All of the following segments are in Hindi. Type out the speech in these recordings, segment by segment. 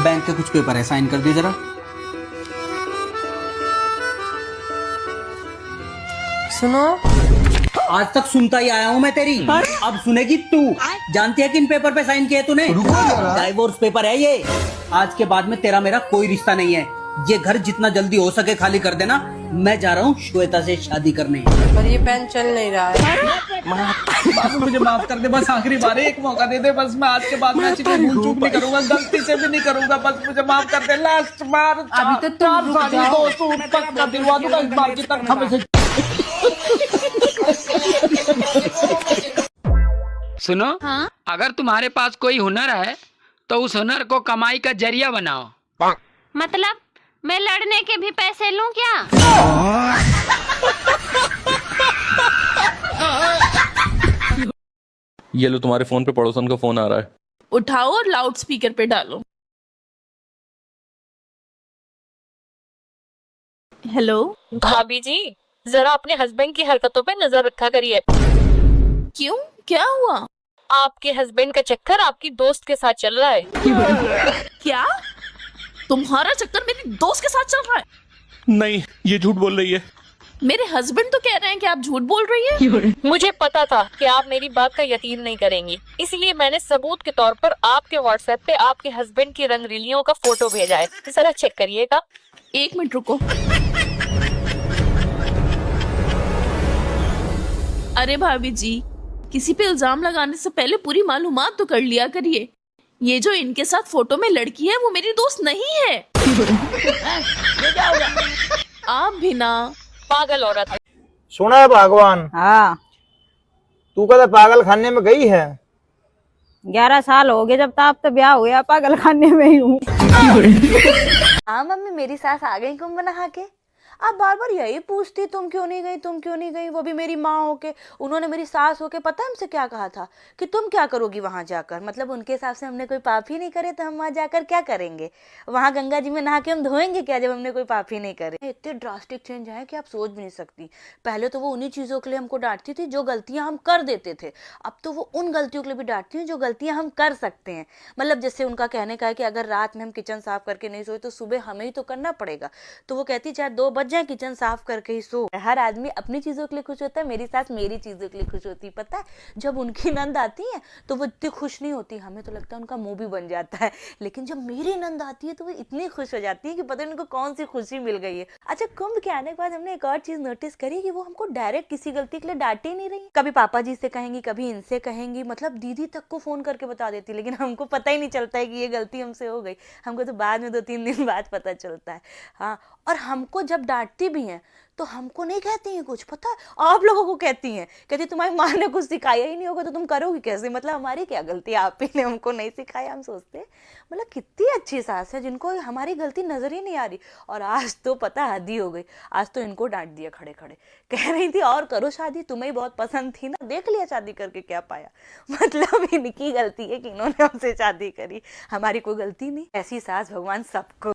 बैंक के कुछ पेपर है, साइन कर दियो जरा। सुनो, आज तक सुनता ही आया हूँ मैं तेरी, अब सुनेगी तू। जानती है किन पेपर पे साइन किए तूने? डाइवोर्स पेपर है ये। आज के बाद में तेरा मेरा कोई रिश्ता नहीं है। ये घर जितना जल्दी हो सके खाली कर देना। मैं जा रहा हूँ श्वेता से शादी करने। पर ये पेन चल नहीं रहा है। बाबू मुझे माफ कर दे, बस आखिरी बार एक मौका दे दे। बस मैं आज के बाद में ऐसी कोई भूल चूक नहीं करूंगा, गलती से भी नहीं करूंगा। बस मुझे माफ कर दे, लास्ट बार। अभी तो तुम रुक जाओ। पक्का दिलवा दूंगा इस बार की तक हमें से। सुनो, हाँ? अगर तुम्हारे पास कोई हुनर है तो उस हुनर को कमाई का जरिया बनाओ। मतलब मैं लड़ने के भी पैसे लूं क्या? ये लो, तुम्हारे फोन पे पड़ोसन का फोन आ रहा है। उठाओ और लाउड स्पीकर पे डालो। हेलो भाभी जी, जरा अपने हस्बैंड की हरकतों पे नजर रखा करिए। क्यों, क्या हुआ? आपके हस्बैंड का चक्कर आपकी दोस्त के साथ चल रहा है। क्या तुम्हारा चक्कर मेरी दोस्त के साथ चल रहा है? नहीं, ये झूठ बोल रही है। मेरे हस्बैंड तो कह रहे हैं कि आप झूठ बोल रही हैं। मुझे पता था कि आप मेरी बात का यकीन नहीं करेंगी, इसलिए मैंने सबूत के तौर पर आपके व्हाट्सएप पे आपके हस्बैंड की रंगरलियों का फोटो भेजा है। जरा चेक करिएगा। 1 मिनट रुको। अरे भाभी जी, किसी पे इल्जाम लगाने से पहले पूरी मालूमात तो कर लिया करिए। ये जो इनके साथ फोटो में लड़की है वो मेरी दोस्त नहीं है। आप भी ना पागल औरत है। सुना है भगवान? हाँ। तू कदा पागल खाने में गई है? 11 साल हो गए जब तब तो ब्याह हुआ, पागल खाने में ही हूँ। हाँ मम्मी, मेरी सास आ गई कुंभ नहा के। आप बार बार यही पूछती तुम क्यों नहीं गई, तुम क्यों नहीं गई। वो भी मेरी माँ होके, उन्होंने मेरी सास होके पता है हमसे क्या कहा था कि तुम क्या करोगी वहां जाकर। मतलब उनके हिसाब से हमने कोई पाप ही नहीं करे तो हम वहां जाकर क्या करेंगे? वहां गंगा जी में नहा के हम धोएंगे क्या जब हमने कोई पाप ही नहीं करे? इतने ड्रास्टिक चेंज है कि आप सोच भी नहीं सकती। पहले तो वो उन्हीं चीजों के लिए हमको डांटती थी जो गलतियां हम कर देते थे। अब तो वो उन गलतियों के लिए भी डांटती हैं जो गलतियां हम कर सकते हैं। मतलब जैसे उनका कहने का है कि अगर रात में हम किचन साफ करके नहीं सोए तो सुबह हमें ही तो करना पड़ेगा। तो वो कहती चाहे 2 बज जाए किचन साफ करके ही सो। हर आदमी अपनी चीजों के लिए खुश होता है, मेरी सास मेरी चीजों के लिए खुश होती है। पता है जब उनकी नंद आती है तो वो इतनी खुश नहीं होती, हमें तो लगता है उनका मुंह भी बन जाता है। लेकिन जब मेरी नंद आती है तो वो इतनी खुश हो जाती है कि पता नहीं उनको कौन सी खुशी मिल गई है। अच्छा, कुंभ के आने के बाद हमने एक और चीज नोटिस करी कि वो हमको डायरेक्ट किसी गलती के लिए डांट ही नहीं रही। कभी पापा जी से कहेंगी, कभी इनसे कहेंगी, मतलब दीदी तक को फोन करके बता देती। लेकिन हमको पता ही नहीं चलता है कि ये गलती हमसे हो गई। हमको तो बाद में 2-3 दिन बाद पता चलता है। हाँ, और हमको जब डांटती भी हैं तो हमको नहीं कहती हैं कुछ, पता है आप लोगों को कहती हैं, कहती तुम्हारी माँ ने कुछ सिखाया ही नहीं होगा तो तुम करोगी कैसे। मतलब हमारी क्या गलती, आप ही ने हमको नहीं सिखाया। हम सोचते मतलब कितनी अच्छी सास है जिनको हमारी गलती नजर ही नहीं आ रही। और आज तो पता हद ही हो गई, आज तो इनको डांट दिया खड़े खड़े। कह रही थी और करो शादी, तुम्हें बहुत पसंद थी ना, देख लिया शादी करके क्या पाया। मतलब इनकी गलती है कि इन्होंने हमसे शादी करी, हमारी कोई गलती नहीं। ऐसी सास भगवान सबको।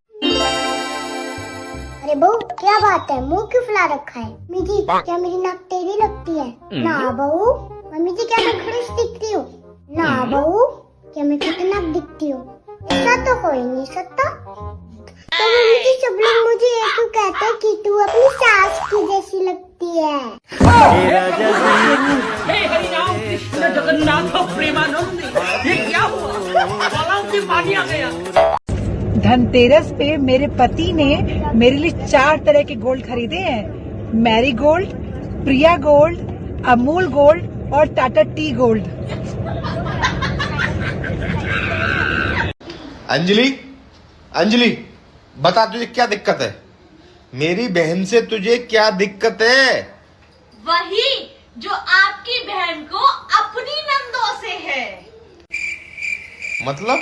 अरे बहू क्या बात है, मुंह क्यों फुला रखा है? मम्मी जी क्या मेरी नाक टेढ़ी लगती है? ना बहू। मम्मी जी क्या मैं खड़ूस दिखती हूँ? ना बहू। क्या मैं खतरनाक दिखती हूँ? ऐसा तो कोई नहीं सकता। तो मम्मी जी सब लोग मुझे ये क्यों कहते हैं कि तू अपनी सास की जैसी लगती है? हरिनाम कृष्ण जगन्नाथ प्रेमानंद, ये क्या हुआ? से पानी आ गया। धनतेरस पे मेरे पति ने मेरे लिए 4 तरह के गोल्ड खरीदे हैं। मैरी गोल्ड, प्रिया गोल्ड, अमूल गोल्ड और टाटा टी गोल्ड। अंजलि, अंजलि बता तुझे क्या दिक्कत है? मेरी बहन से तुझे क्या दिक्कत है? वही जो आपकी बहन को अपनी नंदों से है। मतलब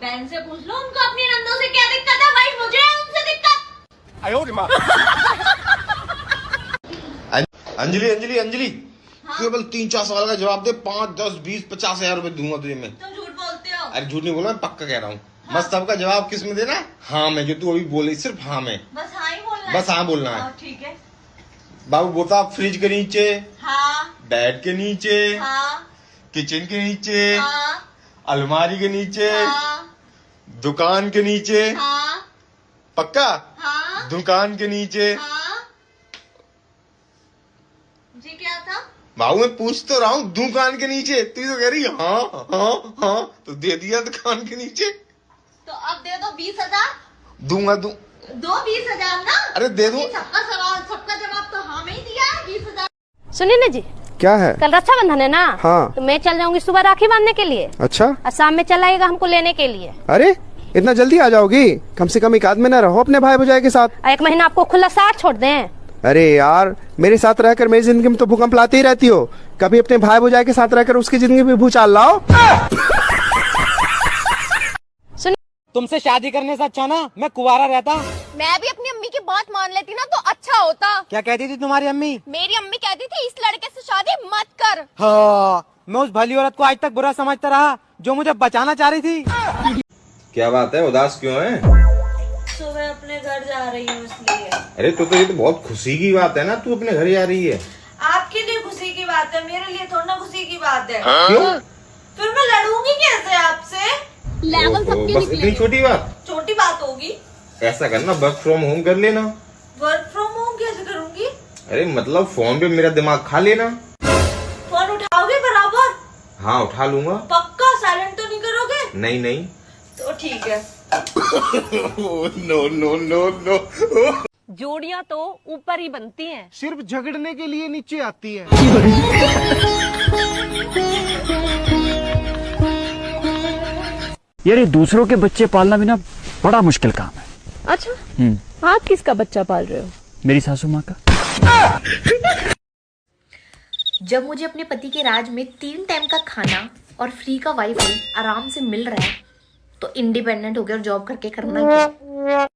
बहन से पूछ लो उनको अपनी नंदों से क्या दिक्कत है, भाई मुझे है उनसे दिक्कत। अंजलि अंजलि अंजलि, केवल 3-4 सवाल का जवाब दे, 5, 10, 20, 50 हजार रुपए दूंगा तुझे मैं। तुम झूठ बोलते हो। अरे झूठ नहीं बोला, मैं पक्का कह रहा हूँ। बस सबका जवाब किस में देना है? हाँ में, जो तू अभी बोले सिर्फ हाँ में। बस हाँ ही बोलना है। बस हाँ बोलना है। ठीक है बाबू बोता, फ्रिज के नीचे, हाँ, बेड के नीचे, हाँ, किचन के नीचे, हाँ, अलमारी के नीचे, हाँ, दुकान के नीचे। हाँ पक्का? हाँ दुकान के नीचे। हाँ जी क्या था? बाबू मैं पूछ तो रहा हूँ, दुकान के नीचे। तू तो कह रही हाँ हाँ हाँ, तो दे दिया दुकान के नीचे। तो अब दे दो 20,000। दूंगा दो 20,000 ना। अरे दे दूं। सबका सवाल, सबका जवाब तो हाँ में ही दिया है, 20,000। सुनिए ना जी, क्या है? कल रक्षाबंधन है ना, हाँ। तो मैं चल जाऊंगी सुबह राखी बांधने के लिए। अच्छा, और शाम में चल आएगा हमको लेने के लिए। अरे इतना जल्दी आ जाओगी? कम से कम एक आध महीना रहो अपने भाई भौजाई के साथ। एक महीना आपको खुला साथ छोड़ दें? अरे यार, मेरे साथ रहकर मेरी जिंदगी में तो भूकंप लाती ही रहती हो। कभी अपने भाई भौजाई के साथ रहकर उसकी जिंदगी में भूचाल लाओ। तुमसे शादी करने से अच्छा ना मैं कुंवारा रहता। मैं भी अपनी अम्मी की बात मान लेती ना तो अच्छा होता। क्या कहती थी तुम्हारी अम्मी? मेरी अम्मी कहती थी इस लड़के से शादी मत कर। हाँ, मैं उस भली औरत को आज तक बुरा समझता रहा जो मुझे बचाना चाह रही थी। क्या बात है, उदास क्यों है? सुबह अपने घर जा रही हूँ इसलिए। अरे तो ये तो बहुत खुशी की बात है ना, तू अपने घर जा रही है। आपके लिए खुशी की बात है, मेरे लिए थोड़ा ना खुशी की बात है। क्यों? फिर मैं लड़ूंगी कैसे आपसे? लेवल सबके बस इतनी छोटी बात? छोटी बात होगी। ऐसा करना, वर्क फ्रॉम होम कर लेना। वर्क फ्रॉम होम कैसे करूंगी? अरे मतलब फोन पे मेरा दिमाग खा लेना। फोन उठाओगे बराबर? हाँ उठा लूंगा। पक्का? साइलेंट तो नहीं करोगे? नहीं नहीं। तो ठीक है। No no no no. जोड़ियाँ तो ऊपर ही बनती हैं, सिर्फ झगड़ने के लिए नीचे आती है। यार ये दूसरों के बच्चे पालना भी ना बड़ा मुश्किल काम है। अच्छा, आप किसका बच्चा पाल रहे हो? मेरी सासू माँ का। जब मुझे अपने पति के राज में 3 टाइम का खाना और फ्री का वाईफाई आराम से मिल रहा है तो इंडिपेंडेंट होकर जॉब करके करना क्या?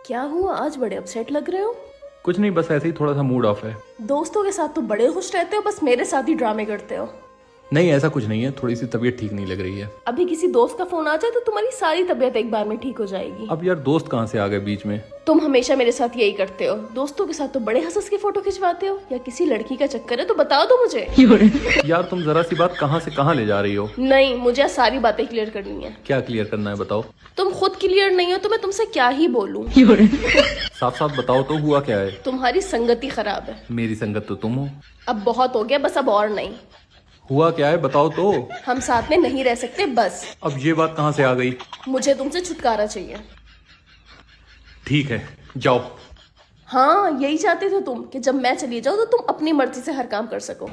क्या हुआ, आज बड़े अपसेट लग रहे हो? कुछ नहीं, बस ऐसे ही थोड़ा सा मूड ऑफ है। दोस्तों के साथ तो बड़े खुश रहते हो, बस मेरे साथ ही ड्रामे करते हो। नहीं ऐसा कुछ नहीं है, थोड़ी सी तबीयत ठीक नहीं लग रही है। अभी किसी दोस्त का फोन आ जाए तो तुम्हारी सारी तबीयत एक बार में ठीक हो जाएगी। अब यार दोस्त कहाँ से आ गए बीच में? तुम हमेशा मेरे साथ यही करते हो, दोस्तों के साथ तो बड़े हंस के फोटो खिंचवाते हो। या किसी लड़की का चक्कर है तो बताओ तो मुझे। यार तुम जरा सी बात कहाँ से कहाँ ले जा रही हो? नहीं, मुझे सारी बातें क्लियर करनी है। क्या क्लियर करना है बताओ? तुम खुद क्लियर नहीं हो तो मैं तुमसे क्या ही बोलूं। साफ साफ बताओ तो, हुआ क्या है? तुम्हारी संगति खराब है। मेरी संगत तो तुम हो। अब बहुत हो गया, बस अब और नहीं। हुआ क्या है बताओ तो? हम साथ में नहीं रह सकते बस। अब ये बात कहाँ से आ गई? मुझे तुमसे छुटकारा चाहिए। ठीक है जाओ। हाँ, यही चाहते थे तुम कि जब मैं चली जाऊँ तो तुम अपनी मर्जी से हर काम कर सको।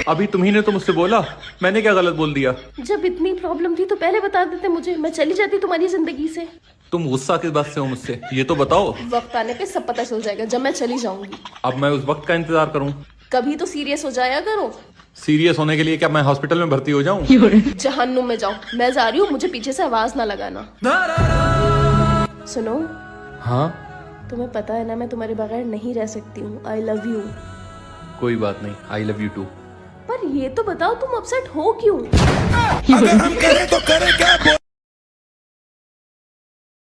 अभी तुम्ही ने तो मुझसे बोला, मैंने क्या गलत बोल दिया? जब इतनी प्रॉब्लम थी तो पहले बता देते मुझे, मैं चली जाती तुम्हारी जिंदगी से। तुम गुस्सा किस बात से हो मुझसे, ये तो बताओ। वक्त आने पे सब पता चल जाएगा जब मैं चली जाऊंगी। अब मैं उस वक्त का इंतजार करूं? कभी तो सीरियस हो जाया करो। सीरियस होने के लिए क्या मैं हॉस्पिटल में भर्ती हो जाऊं? जहन्नुम में जाओ, मैं जा रही हूँ, मुझे पीछे से आवाज ना लगाना। सुनो। हाँ तुम्हें पता है ना मैं तुम्हारे बगैर नहीं रह सकती हूँ। I love you. कोई बात नहीं, आई लव यू टू। पर ये तो बताओ तुम अपसेट हो क्यों? अगर हम करें तो करें क्या?